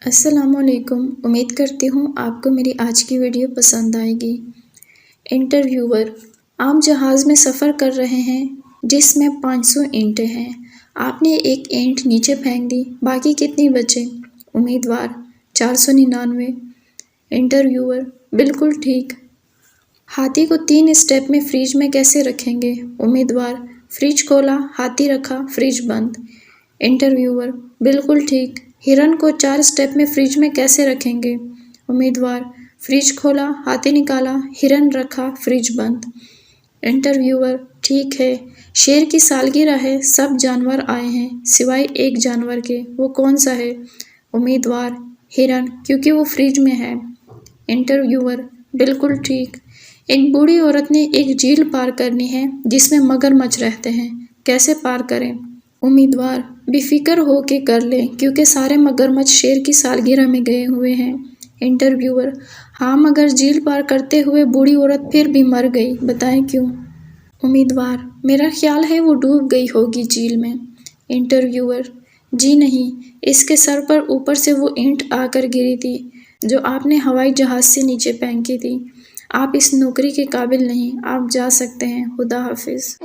السلام علیکم، امید کرتی ہوں آپ کو میری آج کی ویڈیو پسند آئے گی۔ انٹرویور: آپ جہاز میں سفر کر رہے ہیں جس میں 500 اینٹیں ہیں۔ آپ نے ایک اینٹ نیچے پھینک دی، باقی کتنی بچے؟ امیدوار: 499۔ انٹرویور: بالکل ٹھیک۔ ہاتھی کو 3 اسٹیپ میں فریج میں کیسے رکھیں گے؟ امیدوار: فریج کھولا، ہاتھی رکھا، فریج بند۔ انٹرویور: بالکل ٹھیک۔ ہرن کو 4 اسٹیپ میں فریج میں کیسے رکھیں گے؟ امیدوار: فریج کھولا، ہاتھی نکالا، ہرن رکھا، فریج بند۔ انٹرویور: ٹھیک ہے۔ شیر کی سالگرہ ہے، سب جانور آئے ہیں سوائے ایک جانور کے، وہ کون سا ہے؟ امیدوار: ہرن، کیونکہ وہ فریج میں ہے۔ انٹرویور: بالکل ٹھیک۔ ایک بوڑھی عورت نے ایک جھیل پار کرنی ہے جس میں مگرمچھ رہتے ہیں، کیسے پار کریں؟ امیدوار: بے فکر ہو کے کر لیں کیونکہ سارے مگرمچھ شیر کی سالگرہ میں گئے ہوئے ہیں۔ انٹرویور: ہاں مگر جھیل پار کرتے ہوئے بوڑھی عورت پھر بھی مر گئی، بتائیں کیوں؟ امیدوار: میرا خیال ہے وہ ڈوب گئی ہوگی جھیل میں۔ انٹرویور: جی نہیں، اس کے سر پر اوپر سے وہ اینٹ آ کر گری تھی جو آپ نے ہوائی جہاز سے نیچے پھینکی تھی۔ آپ اس نوکری کے قابل نہیں، آپ جا سکتے ہیں، خدا حافظ۔